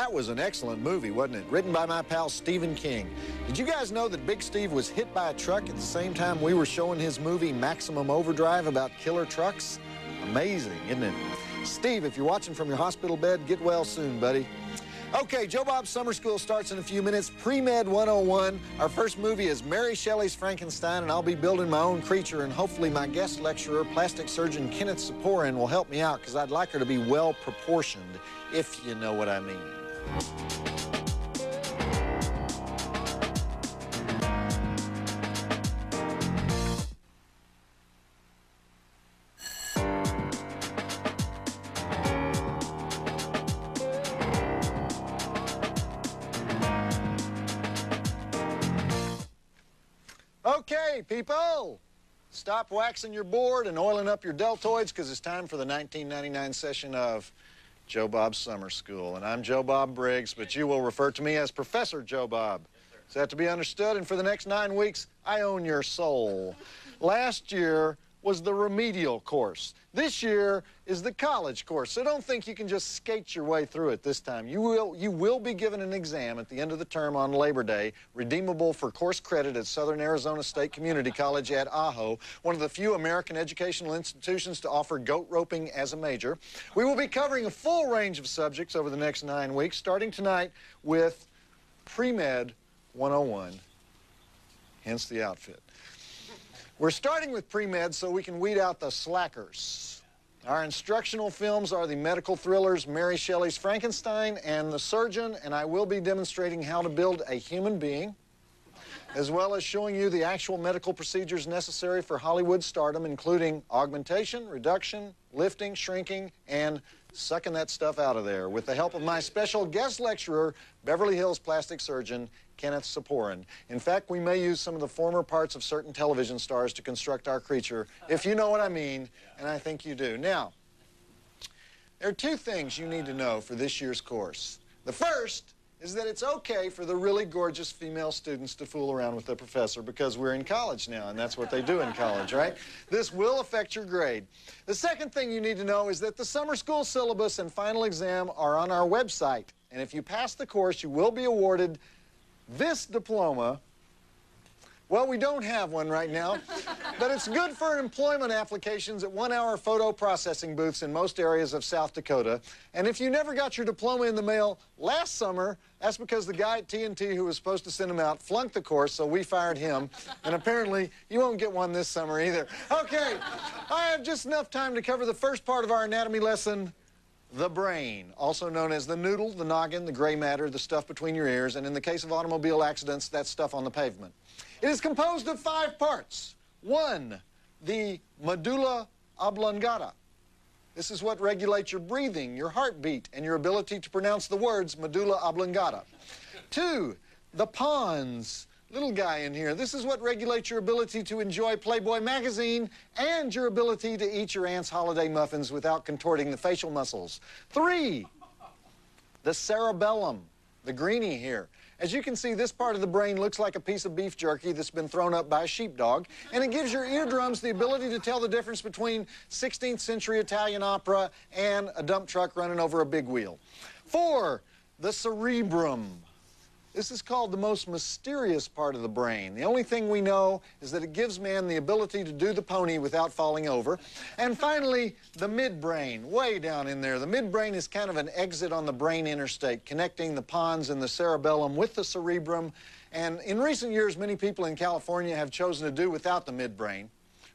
That was an excellent movie, wasn't it? Written by my pal Stephen King. Did you guys know that Big Steve was hit by a truck at the same time we were showing his movie Maximum Overdrive about killer trucks? Amazing, isn't it? Steve, if you're watching from your hospital bed, get well soon, buddy. Okay, Joe Bob's Summer School starts in a few minutes. Pre-Med 101. Our first movie is Mary Shelley's Frankenstein, and I'll be building my own creature, and hopefully my guest lecturer, plastic surgeon Kenneth Saporin, will help me out, because I'd like her to be well-proportioned, if you know what I mean. Okay, people, stop waxing your board and oiling up your deltoids, because it's time for the 1999 session of Joe Bob's Summer School. And I'm Joe Bob Briggs, but you will refer to me as Professor Joe Bob. Is that to be understood? And for the next 9 weeks, I own your soul. Last year was the remedial course. This year is the college course, so don't think you can just skate your way through it this time. You will be given an exam at the end of the term on Labor Day, redeemable for course credit at Southern Arizona State Community College at Ajo, one of the few American educational institutions to offer goat roping as a major. We will be covering a full range of subjects over the next 9 weeks, starting tonight with Pre-Med 101, hence the outfit. We're starting with pre-med so we can weed out the slackers. Our instructional films are the medical thrillers Mary Shelley's Frankenstein and The Surgeon, and I will be demonstrating how to build a human being, as well as showing you the actual medical procedures necessary for Hollywood stardom, including augmentation, reduction, lifting, shrinking, and sucking that stuff out of there, with the help of my special guest lecturer, Beverly Hills plastic surgeon Kenneth Saporin. In fact, we may use some of the former parts of certain television stars to construct our creature, if you know what I mean, and I think you do. Now, there are 2 things you need to know for this year's course. The first is that it's okay for the really gorgeous female students to fool around with the professor, because we're in college now, and that's what they do in college, right? This will affect your grade. The second thing you need to know is that the summer school syllabus and final exam are on our website, and if you pass the course, you will be awarded this diploma. Well, we don't have one right now, but it's good for employment applications at 1-hour photo processing booths in most areas of South Dakota. And if you never got your diploma in the mail last summer, that's because the guy at TNT who was supposed to send them out flunked the course, so we fired him. And apparently, you won't get one this summer either. Okay, I have just enough time to cover the first part of our anatomy lesson, the brain, also known as the noodle, the noggin, the gray matter, the stuff between your ears, and in the case of automobile accidents, that stuff on the pavement. It is composed of 5 parts. 1, the medulla oblongata. This is what regulates your breathing, your heartbeat, and your ability to pronounce the words medulla oblongata. 2, the pons. Little guy in here. This is what regulates your ability to enjoy Playboy magazine and your ability to eat your aunt's holiday muffins without contorting the facial muscles. 3, the cerebellum, the greenie here. As you can see, this part of the brain looks like a piece of beef jerky that's been thrown up by a sheepdog, and it gives your eardrums the ability to tell the difference between 16th century Italian opera and a dump truck running over a big wheel. 4, the cerebrum. This is called the most mysterious part of the brain. The only thing we know is that it gives man the ability to do the pony without falling over. And finally, the midbrain, way down in there. The midbrain is kind of an exit on the brain interstate, connecting the pons and the cerebellum with the cerebrum. And in recent years, many people in California have chosen to do without the midbrain,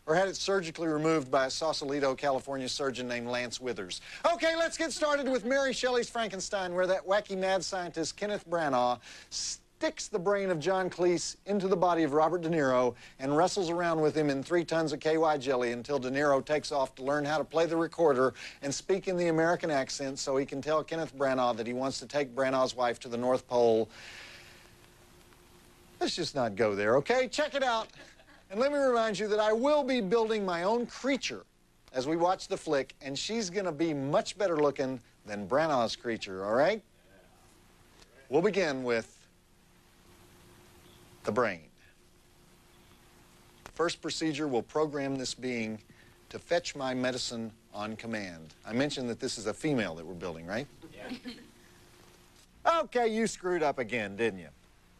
or had it surgically removed by a Sausalito, California surgeon named Lance Withers. Okay, let's get started with Mary Shelley's Frankenstein, where that wacky mad scientist, Kenneth Branagh, sticks the brain of John Cleese into the body of Robert De Niro and wrestles around with him in 3 tons of KY jelly until De Niro takes off to learn how to play the recorder and speak in the American accent so he can tell Kenneth Branagh that he wants to take Branagh's wife to the North Pole. Let's just not go there, okay? Check it out. And let me remind you that I will be building my own creature as we watch the flick, and she's going to be much better looking than Branagh's creature, all right? We'll begin with the brain. First procedure will program this being to fetch my medicine on command. I mentioned that this is a female that we're building, right? Yeah. Okay, you screwed up again, didn't you?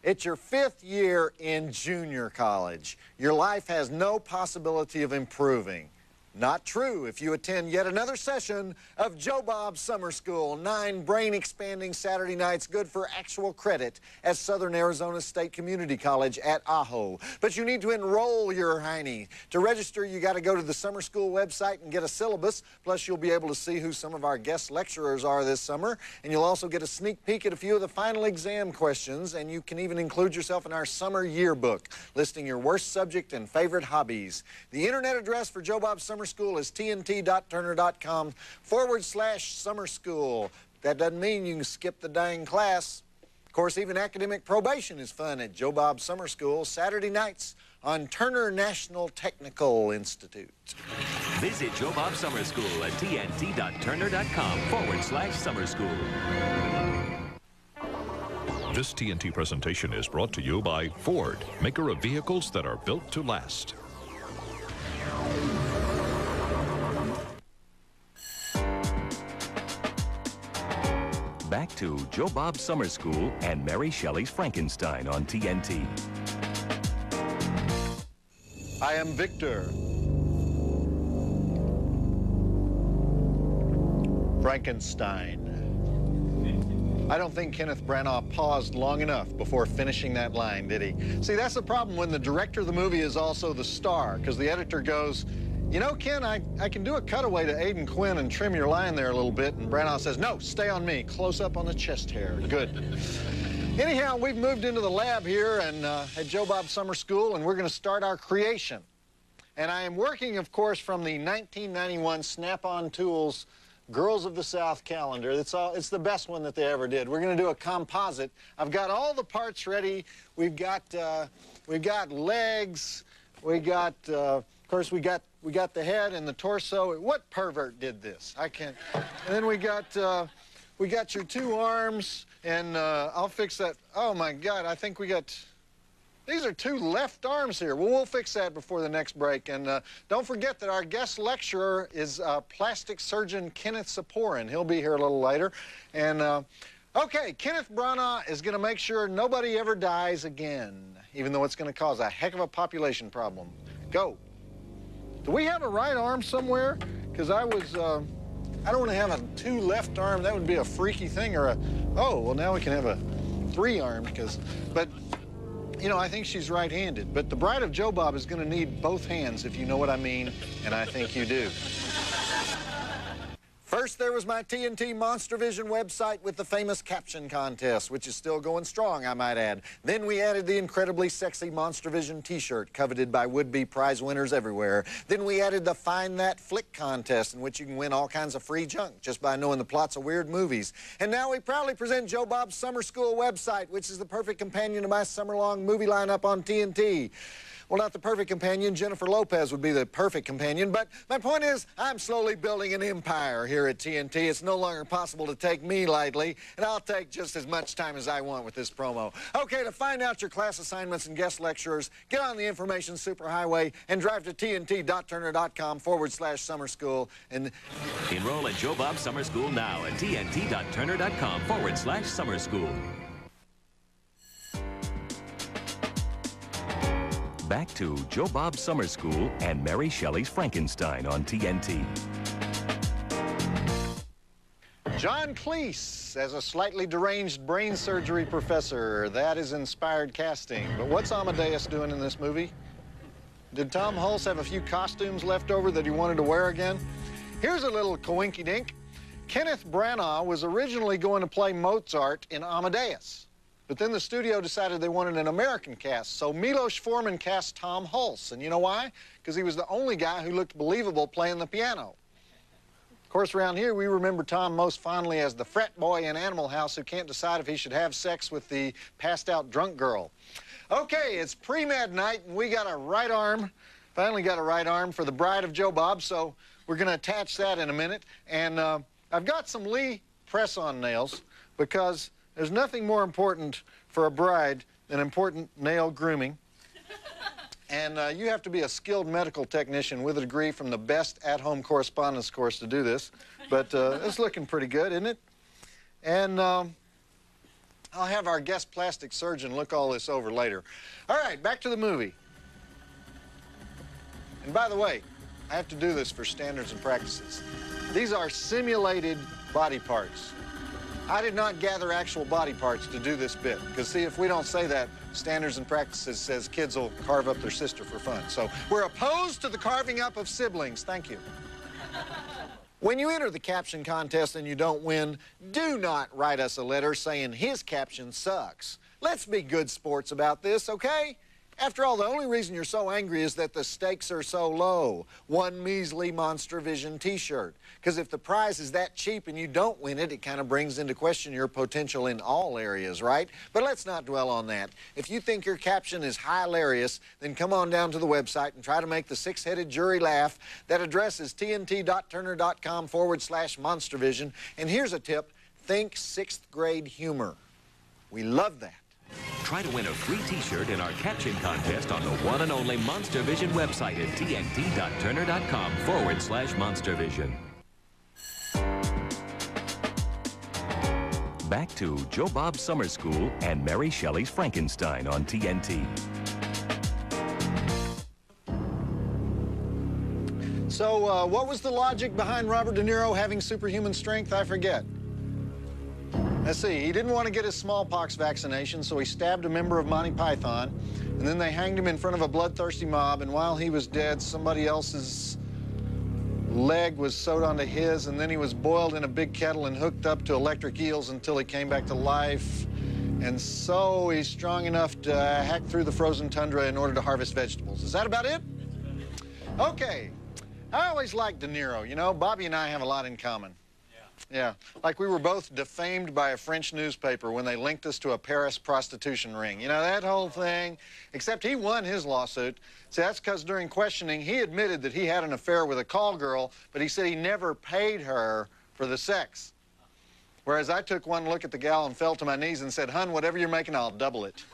It's your 5th year in junior college. Your life has no possibility of improving. Not true if you attend yet another session of Joe Bob Summer School. 9 brain-expanding Saturday nights, good for actual credit at Southern Arizona State Community College at Ajo. But you need to enroll your hiney. To register, you got to go to the summer school website and get a syllabus. Plus, you'll be able to see who some of our guest lecturers are this summer. And you'll also get a sneak peek at a few of the final exam questions. And you can even include yourself in our summer yearbook, listing your worst subject and favorite hobbies. The internet address for Joe Bob Summer School is tnt.turner.com/summer school. That doesn't mean you can skip the dang class. Of course, even academic probation is fun at Joe Bob Summer School, Saturday nights on Turner National Technical Institute. Visit Joe Bob Summer School at tnt.turner.com/summer school. This TNT presentation is brought to you by Ford, maker of vehicles that are built to last. Back to Joe Bob Summer School and Mary Shelley's Frankenstein on TNT. I am Victor. Frankenstein. I don't think Kenneth Branagh paused long enough before finishing that line, did he? See, that's the problem when the director of the movie is also the star, because the editor goes, you know, Ken, I can do a cutaway to Aidan Quinn and trim your line there a little bit. And Branagh says, no, stay on me. Close up on the chest hair. Good. Anyhow, we've moved into the lab here and at Joe Bob Summer School, and we're going to start our creation. And I am working, of course, from the 1991 Snap-on Tools Girls of the South calendar. It's the best one that they ever did. We're going to do a composite. I've got all the parts ready. We've got legs. Of course, we got the head and the torso. What pervert did this? I can't. And then we got your 2 arms, and I'll fix that. Oh my God, I think these are 2 left arms here. Well, we'll fix that before the next break. And don't forget that our guest lecturer is plastic surgeon Kenneth Saporin. He'll be here a little later. And okay, Kenneth Branagh is going to make sure nobody ever dies again, even though it's going to cause a heck of a population problem. Go. Do we have a right arm somewhere? Because I don't want to have a 2 left arm. That would be a freaky thing. Or oh, well, now we can have a 3 arm but, you know, I think she's right-handed. But the bride of Joe Bob is going to need both hands, if you know what I mean, and I think you do. First, there was my TNT Monster Vision website with the famous caption contest, which is still going strong, I might add. Then we added the incredibly sexy Monster Vision t-shirt, coveted by would-be prize winners everywhere. Then we added the Find That Flick contest, in which you can win all kinds of free junk just by knowing the plots of weird movies. And now we proudly present Joe Bob's Summer School website, which is the perfect companion to my summer-long movie lineup on TNT. Well, not the perfect companion. Jennifer Lopez would be the perfect companion. But my point is, I'm slowly building an empire here at TNT. It's no longer possible to take me lightly, and I'll take just as much time as I want with this promo. Okay, to find out your class assignments and guest lecturers, get on the information superhighway and drive to tnt.turner.com/summer school and enroll at Joe Bob Summer School now at tnt.turner.com/summer school. Back to Joe Bob Summer School and Mary Shelley's Frankenstein on TNT. John Cleese as a slightly deranged brain surgery professor. That is inspired casting. But what's Amadeus doing in this movie? Did Tom Hulse have a few costumes left over that he wanted to wear again? Here's a little coinky-dink. Kenneth Branagh was originally going to play Mozart in Amadeus. But then the studio decided they wanted an American cast, so Milos Forman cast Tom Hulse. And you know why? Because he was the only guy who looked believable playing the piano. Of course, around here, we remember Tom most fondly as the frat boy in Animal House who can't decide if he should have sex with the passed-out drunk girl. Okay, it's pre-med night, and we got a right arm, finally got a right arm for the bride of Joe Bob, so we're going to attach that in a minute. And I've got some Lee press-on nails because there's nothing more important for a bride than important nail grooming. And you have to be a skilled medical technician with a degree from the best at-home correspondence course to do this. But it's looking pretty good, isn't it? And I'll have our guest plastic surgeon look all this over later. All right, back to the movie. And by the way, I have to do this for standards and practices. These are simulated body parts. I did not gather actual body parts to do this bit, because see, if we don't say that, standards and practices says kids will carve up their sister for fun. So we're opposed to the carving up of siblings. Thank you. When you enter the caption contest and you don't win, do not write us a letter saying his caption sucks. Let's be good sports about this, okay? After all, the only reason you're so angry is that the stakes are so low. One measly Monster Vision t-shirt. Because if the prize is that cheap and you don't win it, it kind of brings into question your potential in all areas, right? But let's not dwell on that. If you think your caption is hilarious, then come on down to the website and try to make the six-headed jury laugh. That address is tnt.turner.com/monstervision. And here's a tip. Think sixth grade humor. We love that. Try to win a free t-shirt in our caption contest on the one and only Monster Vision website at tnt.turner.com/monstervision. Back to Joe Bob's Summer School and Mary Shelley's Frankenstein on TNT. So, what was the logic behind Robert De Niro having superhuman strength? I forget. Let's see, he didn't want to get his smallpox vaccination, so he stabbed a member of Monty Python, and then they hanged him in front of a bloodthirsty mob, and while he was dead, somebody else's leg was sewed onto his, and then he was boiled in a big kettle and hooked up to electric eels until he came back to life. And so he's strong enough to hack through the frozen tundra in order to harvest vegetables. Is that about it? Okay. I always liked De Niro. You know, Bobby and I have a lot in common. Yeah, like we were both defamed by a French newspaper when they linked us to a Paris prostitution ring. You know, that whole thing, except he won his lawsuit. See, that's because during questioning, he admitted that he had an affair with a call girl, but he said he never paid her for the sex. Whereas I took one look at the gal and fell to my knees and said, "Hun, whatever you're making, I'll double it."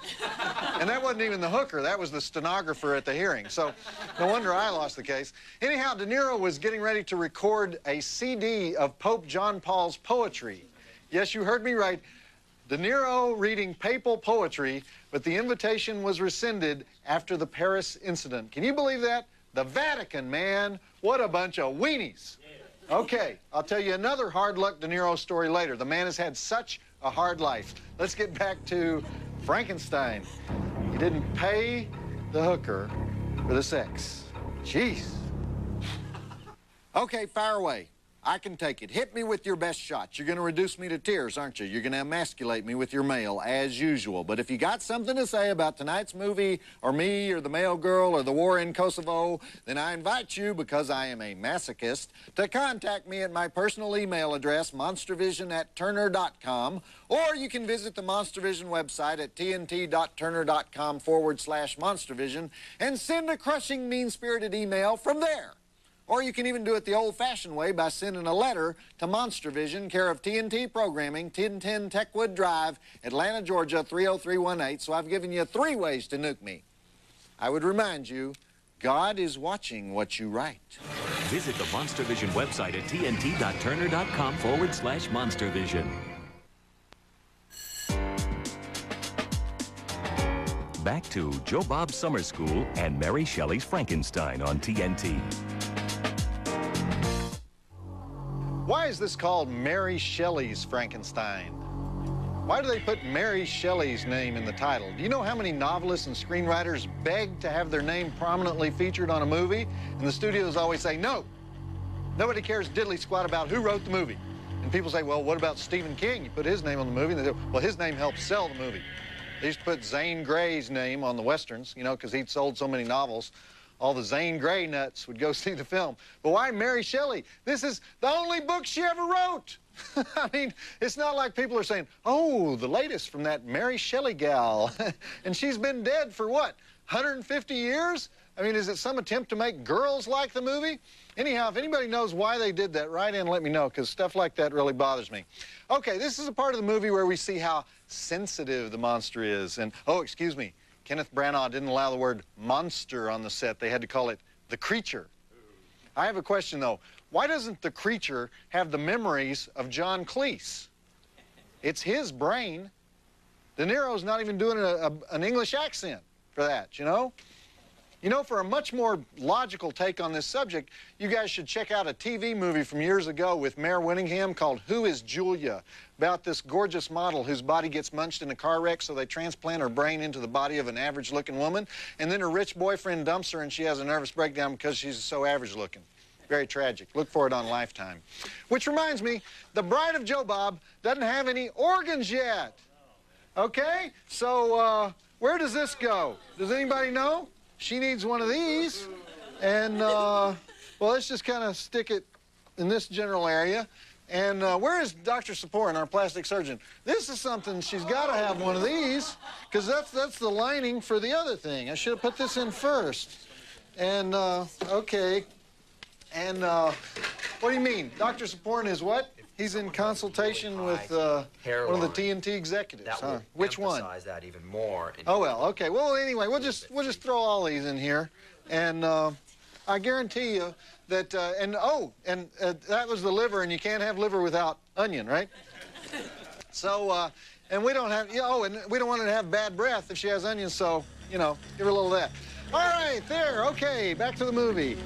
And that wasn't even the hooker. That was the stenographer at the hearing. So no wonder I lost the case. Anyhow, De Niro was getting ready to record a CD of Pope John Paul's poetry. Yes, you heard me right. De Niro reading papal poetry, but the invitation was rescinded after the Paris incident. Can you believe that? The Vatican, man. What a bunch of weenies. Okay, I'll tell you another hard luck De Niro story later. The man has had such a hard life. Let's get back to Frankenstein. He didn't pay the hooker for the sex. Jeez. Okay, fire away. I can take it. Hit me with your best shot. You're going to reduce me to tears, aren't you? You're going to emasculate me with your mail, as usual. But if you got something to say about tonight's movie, or me, or the mail girl, or the war in Kosovo, then I invite you, because I am a masochist, to contact me at my personal email address, monstervision@turner.com, or you can visit the Monstervision website at tnt.turner.com/monstervision and send a crushing, mean-spirited email from there. Or you can even do it the old-fashioned way by sending a letter to Monster Vision, care of TNT Programming, 1010 Techwood Drive, Atlanta, Georgia, 30318. So I've given you 3 ways to nuke me. I would remind you, God is watching what you write. Visit the Monster Vision website at tnt.turner.com/monstervision. Back to Joe Bob's Summer School and Mary Shelley's Frankenstein on TNT. Why is this called Mary Shelley's Frankenstein? Why do they put Mary Shelley's name in the title? Do you know how many novelists and screenwriters beg to have their name prominently featured on a movie? And the studios always say, no. Nobody cares diddly squat about who wrote the movie. And people say, well, what about Stephen King? You put his name on the movie. And they say, well, his name helped sell the movie. They used to put Zane Grey's name on the Westerns, you know, because he'd sold so many novels. All the Zane Grey nuts would go see the film. But why Mary Shelley? This is the only book she ever wrote. I mean, it's not like people are saying, oh, the latest from that Mary Shelley gal. And she's been dead for what, 150 years? I mean, is it some attempt to make girls like the movie? Anyhow, if anybody knows why they did that, write in and let me know, because stuff like that really bothers me. Okay, this is a part of the movie where we see how sensitive the monster is. And, oh, excuse me, Kenneth Branagh didn't allow the word monster on the set. They had to call it the creature. I have a question, though. Why doesn't the creature have the memories of John Cleese? It's his brain. De Niro's not even doing an English accent for that, you know? You know, for a much more logical take on this subject, you guys should check out a TV movie from years ago with Mare Winningham called Who is Julia? About this gorgeous model whose body gets munched in a car wreck, so they transplant her brain into the body of an average-looking woman, and then her rich boyfriend dumps her and she has a nervous breakdown because she's so average-looking. Very tragic. Look for it on Lifetime. Which reminds me, the Bride of Joe Bob doesn't have any organs yet. Okay? So, where does this go? Does anybody know? She needs one of these, and, well, let's just kind of stick it in this general area. And where is Dr. Saporin, our plastic surgeon? This is something, she's got to have one of these, because that's the lining for the other thing. I should have put this in first. And, okay. And, what do you mean? Dr. Saporin is what? He's in consultation with one of the TNT executives, huh? Which one? That even more. Oh, well, okay. Well, anyway, we'll just throw all these in here, and I guarantee you that that was the liver, and you can't have liver without onion, right? So, and we don't have, and we don't want her to have bad breath if she has onions, so, you know, give her a little of that. All right, there, okay, back to the movie.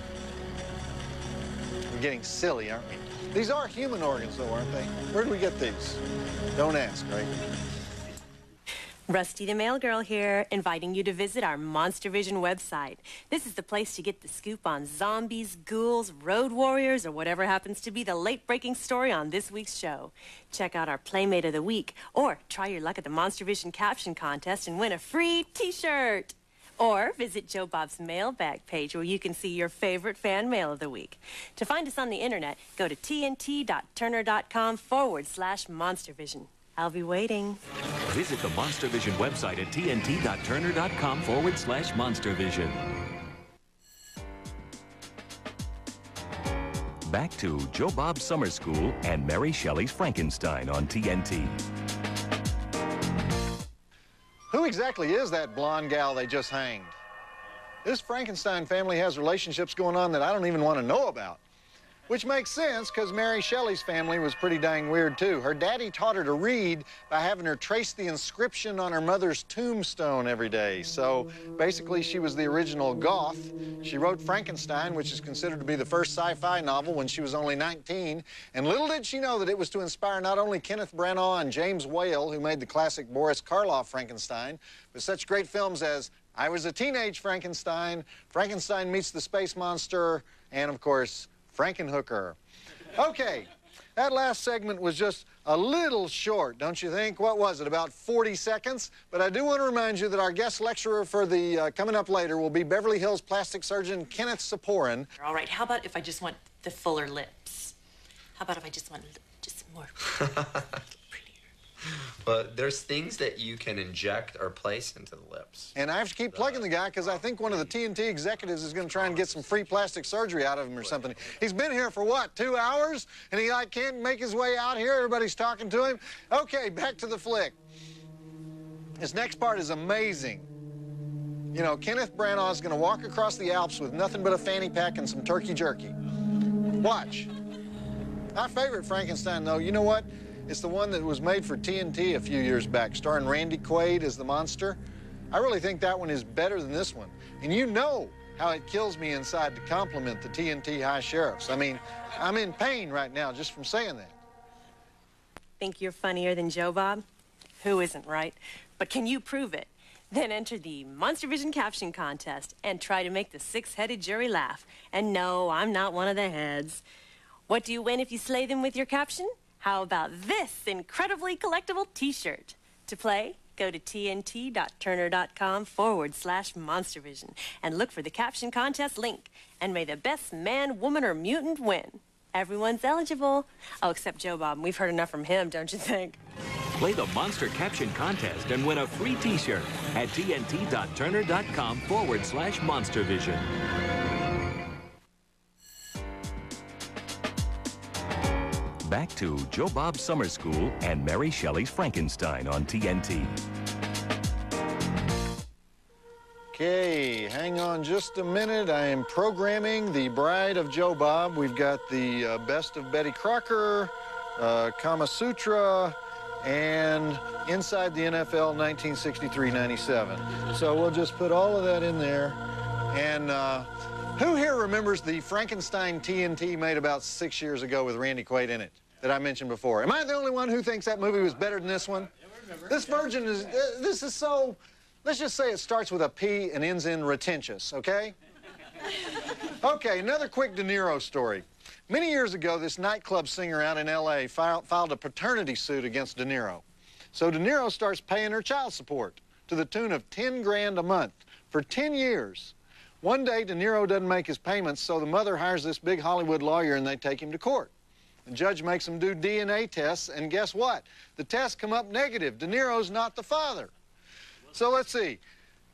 We're getting silly, aren't we? These are human organs, though, aren't they? Where do we get these? Don't ask, right? Rusty the Mail Girl here, inviting you to visit our Monster Vision website. This is the place to get the scoop on zombies, ghouls, road warriors, or whatever happens to be the late-breaking story on this week's show. Check out our Playmate of the Week, or try your luck at the Monster Vision caption contest and win a free T-shirt. Or visit Joe Bob's mailbag page where you can see your favorite fan mail of the week. To find us on the internet, go to tnt.turner.com/monstervision. I'll be waiting. Visit the Monster Vision website at tnt.turner.com/monstervision. Back to Joe Bob's Summer School and Mary Shelley's Frankenstein on TNT. Who exactly is that blonde gal they just hanged? This Frankenstein family has relationships going on that I don't even want to know about. Which makes sense, because Mary Shelley's family was pretty dang weird, too. Her daddy taught her to read by having her trace the inscription on her mother's tombstone every day. So, basically, she was the original goth. She wrote Frankenstein, which is considered to be the first sci-fi novel, when she was only 19. And little did she know that it was to inspire not only Kenneth Branagh and James Whale, who made the classic Boris Karloff Frankenstein, but such great films as I Was a Teenage Frankenstein, Frankenstein Meets the Space Monster, and, of course, Frankenhooker. Okay, that last segment was just a little short, don't you think? What was it, about 40 seconds? But I do want to remind you that our guest lecturer for the coming up later will be Beverly Hills plastic surgeon Kenneth Saporin. All right, how about if I just want the fuller lips? How about if I just want just more prettier? But there's things that you can inject or place into the lips. And I have to keep plugging the guy because I think one of the TNT executives is going to try and get some free plastic surgery out of him or something. He's been here for, what, 2 hours? And he, like, can't make his way out here. Everybody's talking to him. Okay, back to the flick. This next part is amazing. You know, Kenneth Branagh is going to walk across the Alps with nothing but a fanny pack and some turkey jerky. Watch. My favorite Frankenstein, though, you know what? It's the one that was made for TNT a few years back, starring Randy Quaid as the monster. I really think that one is better than this one. And you know how it kills me inside to compliment the TNT High Sheriffs. I mean, I'm in pain right now just from saying that. Think you're funnier than Joe Bob? Who isn't, right? But can you prove it? Then enter the Monster Vision Caption Contest and try to make the six-headed jury laugh. And no, I'm not one of the heads. What do you win if you slay them with your caption? How about this incredibly collectible T-shirt? To play, go to tnt.turner.com/monstervision and look for the caption contest link. And may the best man, woman, or mutant win. Everyone's eligible. Oh, except Joe Bob. We've heard enough from him, don't you think? Play the Monster Caption Contest and win a free T-shirt at tnt.turner.com/monstervision. Back to Joe Bob's Summer School and Mary Shelley's Frankenstein on TNT. Okay, hang on just a minute. I am programming the Bride of Joe Bob. We've got the Best of Betty Crocker, Kama Sutra, and inside the NFL 1963-97. So we'll just put all of that in there. And who here remembers the Frankenstein TNT made about 6 years ago with Randy Quaid in it that I mentioned before? Am I the only one who thinks that movie was better than this one? Yeah, we remember. This version is, this is so, let's just say it starts with a P and ends in retentious, okay? Okay, another quick De Niro story. Many years ago, this nightclub singer out in L.A. filed a paternity suit against De Niro. So De Niro starts paying her child support to the tune of 10 grand a month for 10 years. One day, De Niro doesn't make his payments, so the mother hires this big Hollywood lawyer and they take him to court. The judge makes him do DNA tests, and guess what? The tests come up negative. De Niro's not the father. So let's see.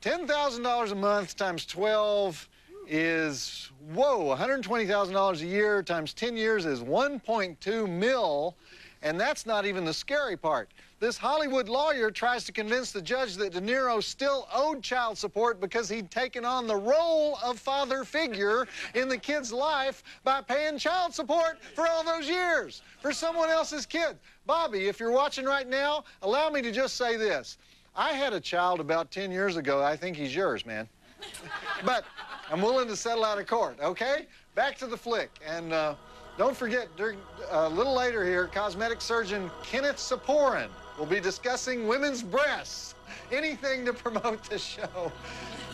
$10,000 a month times 12 is, whoa, $120,000 a year times 10 years is 1.2 mil, and that's not even the scary part. This Hollywood lawyer tries to convince the judge that De Niro still owed child support because he'd taken on the role of father figure in the kid's life by paying child support for all those years for someone else's kid. Bobby, if you're watching right now, allow me to just say this. I had a child about 10 years ago. I think he's yours, man. But I'm willing to settle out of court, okay? Back to the flick. And don't forget, a little later here, cosmetic surgeon Kenneth Saporin will be discussing women's breasts. Anything to promote the show.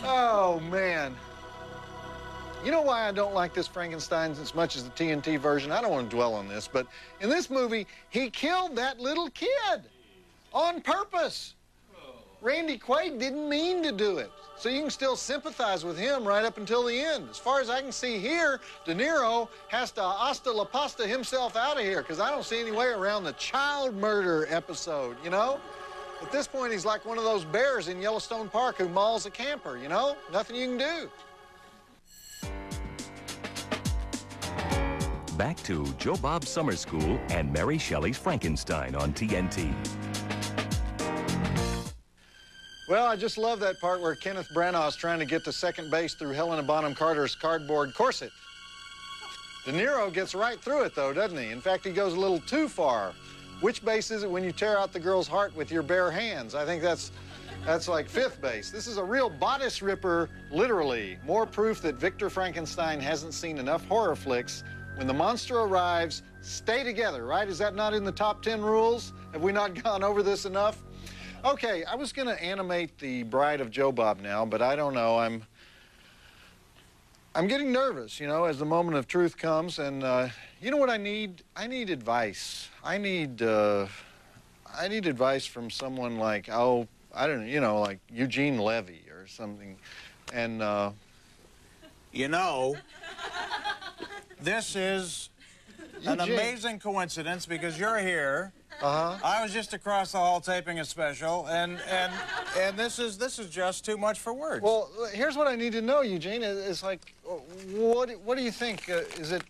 Oh, man. You know why I don't like this Frankenstein as much as the TNT version? I don't want to dwell on this, but in this movie, he killed that little kid on purpose. Randy Quaid didn't mean to do it. So you can still sympathize with him right up until the end. As far as I can see here, De Niro has to hasta la pasta himself out of here because I don't see any way around the child murder episode, you know? At this point, he's like one of those bears in Yellowstone Park who mauls a camper, you know? Nothing you can do. Back to Joe Bob Summer School and Mary Shelley's Frankenstein on TNT. Well, I just love that part where Kenneth Branagh's trying to get to second base through Helena Bonham Carter's cardboard corset. De Niro gets right through it, though, doesn't he? In fact, he goes a little too far. Which base is it when you tear out the girl's heart with your bare hands? I think that's like fifth base. This is a real bodice ripper, literally. More proof that Victor Frankenstein hasn't seen enough horror flicks. When the monster arrives, stay together, right? Is that not in the top 10 rules? Have we not gone over this enough? Okay, I was going to animate the Bride of Joe Bob now, but I don't know. I'm getting nervous, you know, as the moment of truth comes. And you know what I need? I need advice. I need advice from someone like, oh, I don't know, you know, like Eugene Levy or something. And you know, this is an amazing coincidence because you're here. I was just across the hall taping a special, and this is just too much for words. Well, here's what I need to know, Eugene. It's like, what do you think? Is it?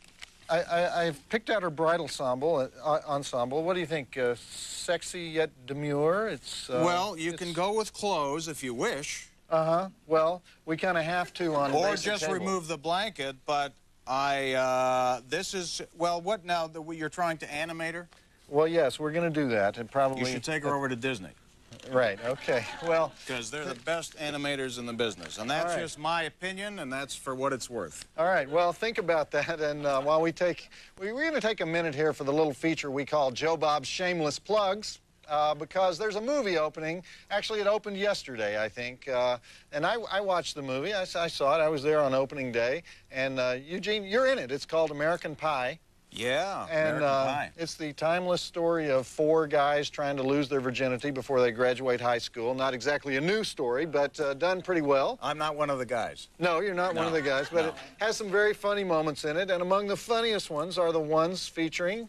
I've picked out her bridal ensemble. What do you think? Sexy yet demure. It's well, you can go with clothes if you wish. Well, we kind of have to on. Or just table. Remove the blanket. But this is well. What now? You're trying to animate her? Well, yes, we're going to do that, and probably... You should take her over to Disney. Right, okay, well... Because they're the best animators in the business, and that's just my opinion, and that's for what it's worth. All right, well, think about that, and while we're going to take a minute here for the little feature we call Joe Bob's Shameless Plugs, because there's a movie opening. Actually, it opened yesterday, I think, and I watched the movie. I saw it. I was there on opening day, and Eugene, you're in it. It's called American Pie. Yeah, and it's the timeless story of 4 guys trying to lose their virginity before they graduate high school. Not exactly a new story, but done pretty well. I'm not one of the guys. No, you're not one of the guys, but it has some very funny moments in it, and among the funniest ones are the ones featuring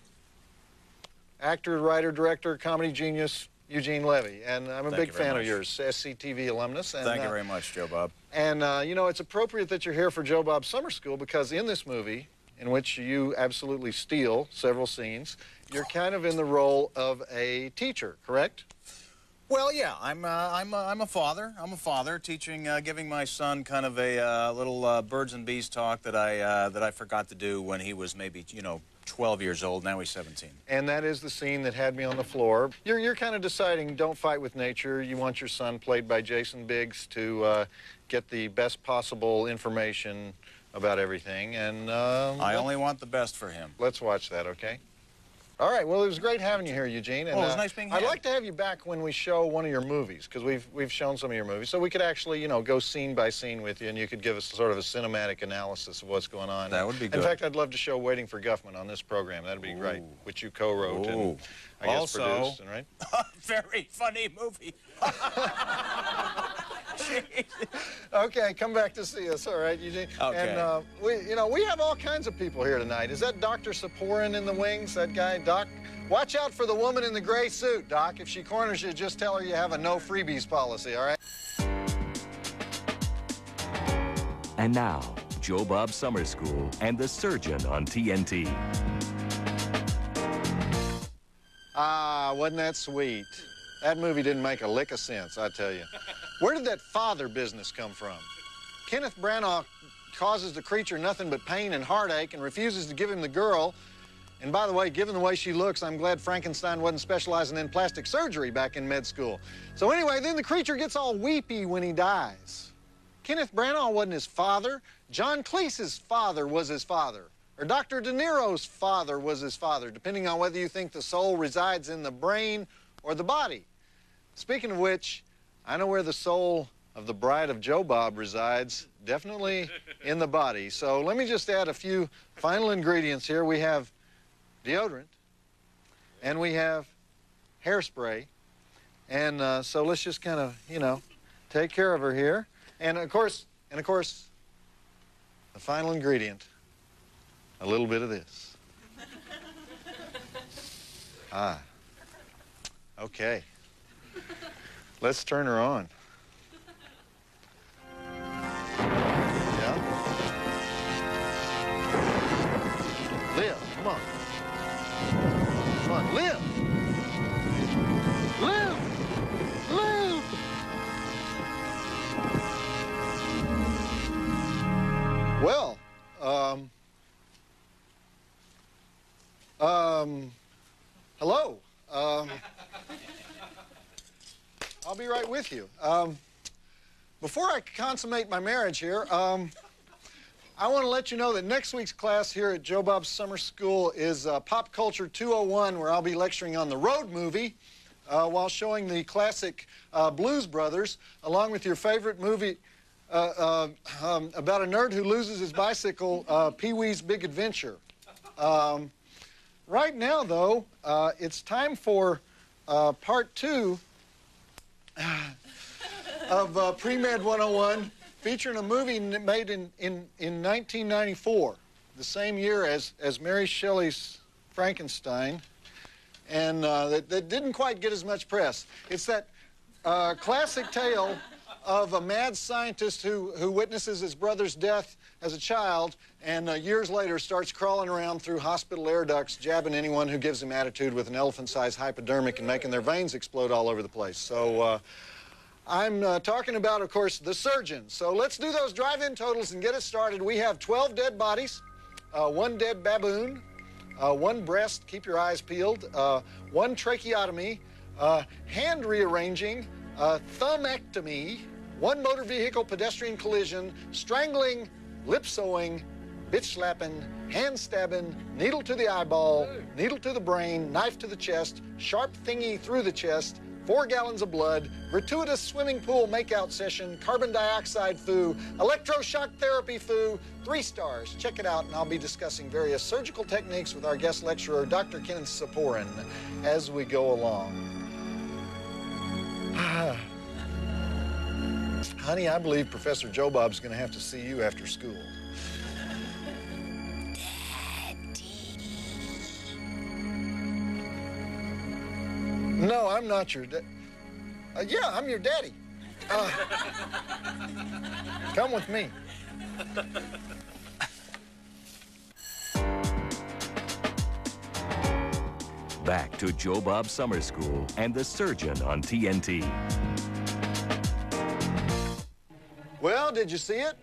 actor, writer, director, comedy genius Eugene Levy, and I'm a big fan of yours, SCTV alumnus. And, Thank you very much, Joe Bob. And, you know, it's appropriate that you're here for Joe Bob Summer School because in this movie, in which you absolutely steal several scenes, you're kind of in the role of a teacher, correct? Well, yeah, I'm a father. I'm a father teaching, giving my son kind of a little birds and bees talk that I forgot to do when he was maybe, you know, 12 years old. Now he's 17. And that is the scene that had me on the floor. You're kind of deciding, don't fight with nature. You want your son, played by Jason Biggs, to get the best possible information about everything. And I only want the best for him. Let's watch that, okay? All right, well, it was great having you here, Eugene. And, it was nice being here. I'd like to have you back when we show one of your movies, because we've shown some of your movies, so we could actually, you know, go scene by scene with you, and you could give us sort of a cinematic analysis of what's going on. That would be good. In fact, I'd love to show Waiting for Guffman on this program. That'd be great, which you co-wrote and, I guess, produced, right? Very funny movie. Okay, come back to see us, all right, Eugene? Okay. And we have all kinds of people here tonight. Is that Dr. Saporin in the wings, that guy? Doc, watch out for the woman in the gray suit, Doc. If she corners you, just tell her you have a no freebies policy, all right? And now, Joe Bob Summer School and The Surgeon on TNT. Ah, wasn't that sweet? That movie didn't make a lick of sense, I tell you. Where did that father business come from? Kenneth Branagh causes the creature nothing but pain and heartache and refuses to give him the girl. And by the way, given the way she looks, I'm glad Frankenstein wasn't specializing in plastic surgery back in med school. So anyway, then the creature gets all weepy when he dies. Kenneth Branagh wasn't his father. John Cleese's father was his father. Or Dr. De Niro's father was his father, depending on whether you think the soul resides in the brain or the body. Speaking of which, I know where the soul of the bride of Joe Bob resides, definitely in the body. So let me just add a few final ingredients here. We have deodorant, and we have hairspray. And so let's just kind of, you know, take care of her here. And of course, the final ingredient, a little bit of this. Ah, okay. Let's turn her on. Yeah? Liv, come on. Come on, Liv! Liv! Liv! Well, hello. I'll be right with you. Before I consummate my marriage here, I want to let you know that next week's class here at Joe Bob's Summer School is Pop Culture 201, where I'll be lecturing on the Road movie while showing the classic Blues Brothers, along with your favorite movie about a nerd who loses his bicycle, Pee-wee's Big Adventure. Right now, though, it's time for part 2 of Pre-Med 101, featuring a movie made in 1994, the same year as Mary Shelley's Frankenstein, and that didn't quite get as much press. It's that classic tale of a mad scientist who witnesses his brother's death as a child and years later starts crawling around through hospital air ducts, jabbing anyone who gives him attitude with an elephant-sized hypodermic and making their veins explode all over the place. So I'm talking about, of course, The Surgeon. So let's do those drive-in totals and get it started. We have 12 dead bodies, 1 dead baboon, 1 breast, keep your eyes peeled, 1 tracheotomy, hand rearranging, thumbectomy, 1 motor vehicle pedestrian collision, strangling, lip sewing, bitch slapping, hand stabbing, needle to the eyeball, needle to the brain, knife to the chest, sharp thingy through the chest, 4 gallons of blood, gratuitous swimming pool makeout session, carbon dioxide foo, electroshock therapy foo, 3 stars. Check it out, and I'll be discussing various surgical techniques with our guest lecturer, Dr. Kenneth Saporin, as we go along. Honey, I believe Professor Joe Bob's going to have to see you after school. No, I'm not your dad. Yeah, I'm your daddy. Come with me. Back to Joe Bob Summer School and The Surgeon on TNT. Well, did you see it?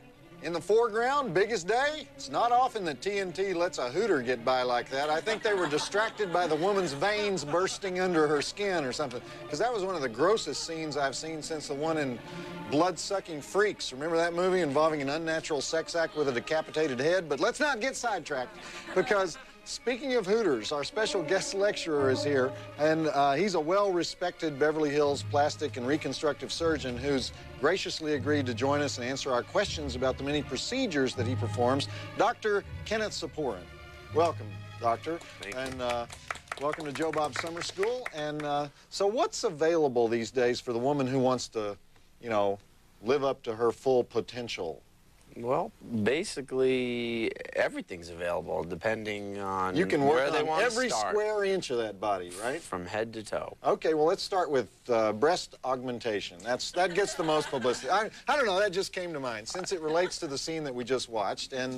In the foreground, biggest day. It's not often that TNT lets a hooter get by like that. I think they were distracted by the woman's veins bursting under her skin or something, because that was one of the grossest scenes I've seen since the one in Blood-Sucking Freaks. Remember that movie involving an unnatural sex act with a decapitated head? But let's not get sidetracked, because speaking of hooters, our special guest lecturer is here, and he's a well-respected Beverly Hills plastic and reconstructive surgeon who's graciously agreed to join us and answer our questions about the many procedures that he performs, Dr. Kenneth Saporin. Welcome, Doctor. Thank you. And welcome to Joe Bob Summer School. And so what's available these days for the woman who wants to, you know, live up to her full potential? Well, basically, everything's available depending on You can work where they on want to every start. square inch of that body, right? From head to toe. Okay, well, let's start with breast augmentation. That gets the most publicity. I don't know, that just came to mind since it relates to the scene that we just watched. And